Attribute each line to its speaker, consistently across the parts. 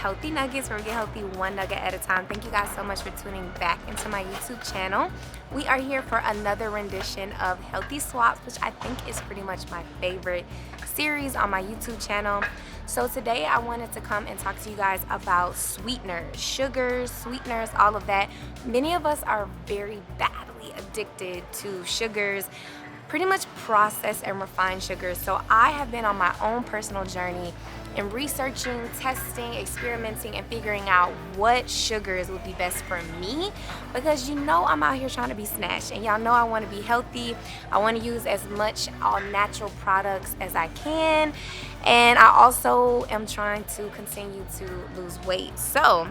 Speaker 1: Healthy Nuggets, where we get healthy one nugget at a time. Thank you guys so much for tuning back into my YouTube channel. We are here for another rendition of Healthy Swaps, which I think is pretty much my favorite series on my YouTube channel. So today I wanted to come and talk to you guys about sweeteners, sugars, sweeteners, all of that. Many of us are very badly addicted to sugars, pretty much processed and refined sugars. So I have been on my own personal journey in researching, testing, experimenting, and figuring out what sugars would be best for me, because you know I'm out here trying to be snatched, and y'all know I want to be healthy. I want to use as much all natural products as I can, and I also am trying to continue to lose weight. So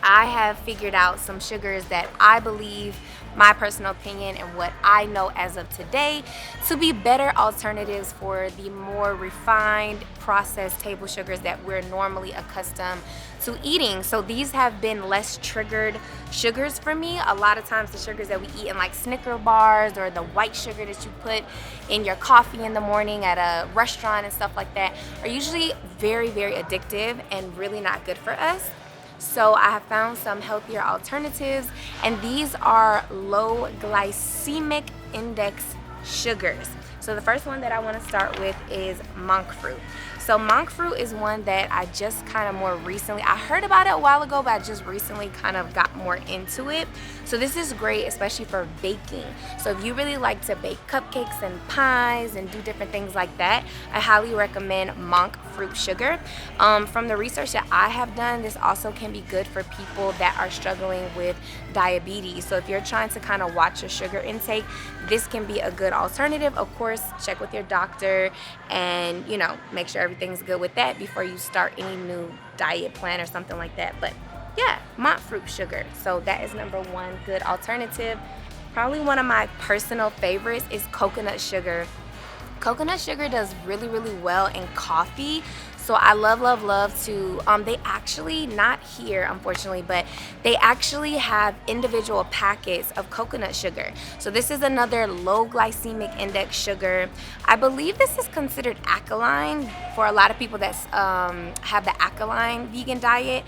Speaker 1: I have figured out some sugars that I believe, my personal opinion and what I know as of today, to be better alternatives for the more refined processed table sugars that we're normally accustomed to eating. So these have been less triggered sugars for me. A lot of times the sugars that we eat in like Snicker bars, or the white sugar that you put in your coffee in the morning at a restaurant and stuff like that, are usually very, very addictive and really not good for us. So I have found some healthier alternatives, and these are low glycemic index sugars. So the first one that I want to start with is monk fruit. So monk fruit is one that I just kind of more recently, I heard about it a while ago, but I just recently kind of got more into it. So this is great, especially for baking. So if you really like to bake cupcakes and pies and do different things like that, I highly recommend monk fruit sugar. From the research that I have done, this also can be good for people that are struggling with diabetes. So if you're trying to kind of watch your sugar intake, this can be a good alternative. Of course, check with your doctor and, you know, make sure everything's good with that before you start any new diet plan or something like that. But yeah, monk fruit sugar. So that is number one good alternative. Probably one of my personal favorites is coconut sugar. Coconut sugar does really, really well in coffee. So I love to, they actually, not here unfortunately, but they actually have individual packets of coconut sugar. So this is another low glycemic index sugar. I believe this is considered alkaline for a lot of people that have the alkaline vegan diet.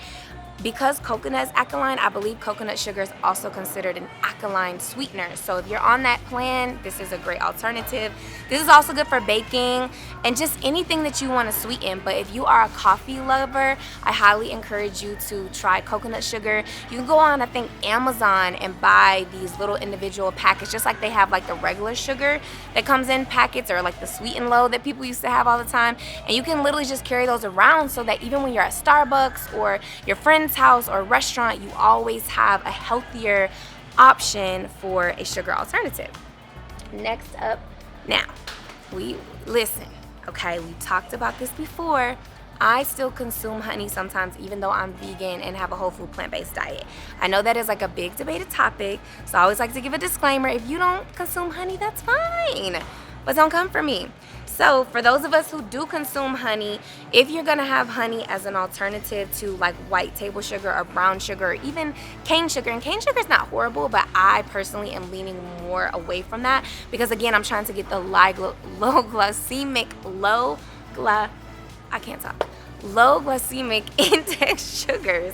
Speaker 1: Because coconut is alkaline, I believe coconut sugar is also considered an alkaline sweetener. So if you're on that plan, this is a great alternative. This is also good for baking and just anything that you want to sweeten. But if you are a coffee lover, I highly encourage you to try coconut sugar. You can go on, I think, Amazon and buy these little individual packets, just like they have like the regular sugar that comes in packets, or like the Sweet and Low that people used to have all the time. And you can literally just carry those around, so that even when you're at Starbucks or your friend's house or restaurant, you always have a healthier option for a sugar alternative. Next up, now, listen, okay, we talked about this before. I still consume honey sometimes, even though I'm vegan and have a whole food plant-based diet. I know that is like a big debated topic, so I always like to give a disclaimer. If you don't consume honey, that's fine, but don't come for me. So for those of us who do consume honey, if you're gonna have honey as an alternative to like white table sugar or brown sugar or even cane sugar, and cane sugar is not horrible, but I personally am leaning more away from that, because again, I'm trying to get the low glycemic index sugars.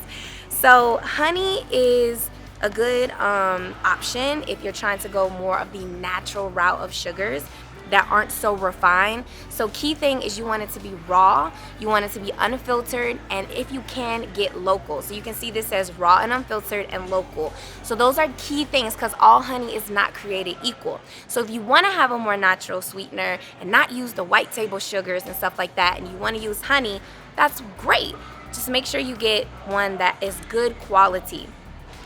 Speaker 1: So honey is a good option if you're trying to go more of the natural route of sugars that aren't so refined. So key thing is you want it to be raw, you want it to be unfiltered, and if you can, get local. So you can see this says raw and unfiltered and local. So those are key things, because all honey is not created equal. So if you want to have a more natural sweetener and not use the white table sugars and stuff like that, and you want to use honey, that's great. Just make sure you get one that is good quality.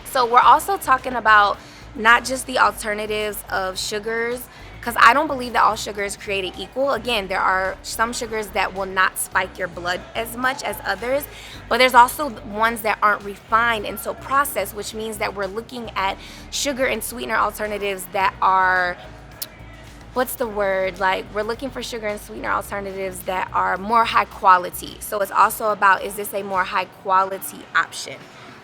Speaker 1: So we're also talking about not just the alternatives of sugars, because I don't believe that all sugar is created equal. Again, there are some sugars that will not spike your blood as much as others, but there's also ones that aren't refined and so processed, which means that we're looking at sugar and sweetener alternatives that are, what's the word, like we're looking for sugar and sweetener alternatives that are more high quality. So it's also about, is this a more high quality option?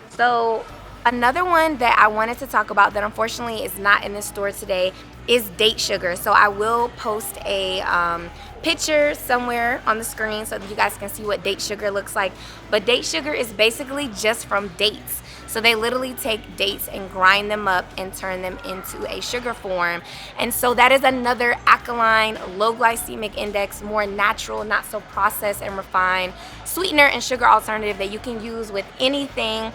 Speaker 1: So Another one that I wanted to talk about that unfortunately is not in this store today is date sugar. So I will post a picture somewhere on the screen so that you guys can see what date sugar looks like. But date sugar is basically just from dates. So they literally take dates and grind them up and turn them into a sugar form. And so that is another alkaline, low glycemic index, more natural, not so processed and refined sweetener and sugar alternative that you can use with anything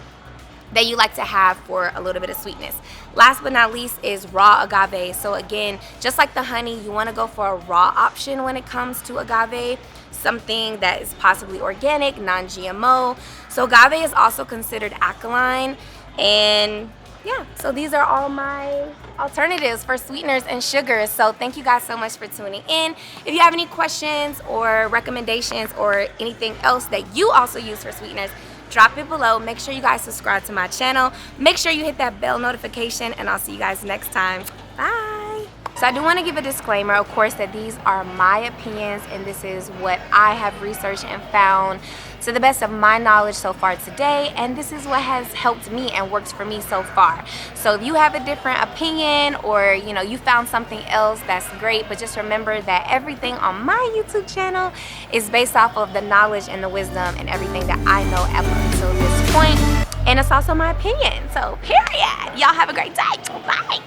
Speaker 1: that you like to have for a little bit of sweetness. Last but not least is raw agave. So again, just like the honey, you want to go for a raw option when it comes to agave, something that is possibly organic, non-GMO. So agave is also considered alkaline. And yeah, so these are all my alternatives for sweeteners and sugars. So thank you guys so much for tuning in. If you have any questions or recommendations or anything else that you also use for sweeteners, drop it below. Make sure you guys subscribe to my channel. Make sure you hit that bell notification, and I'll see you guys next time. Bye. So I do want to give a disclaimer, of course, that these are my opinions and this is what I have researched and found to the best of my knowledge so far today, and this is what has helped me and worked for me so far. So if you have a different opinion or you found something else, that's great, but just remember that everything on my YouTube channel is based off of the knowledge and the wisdom and everything that I know up until this point, and it's also my opinion. So period. Y'all have a great day. Bye.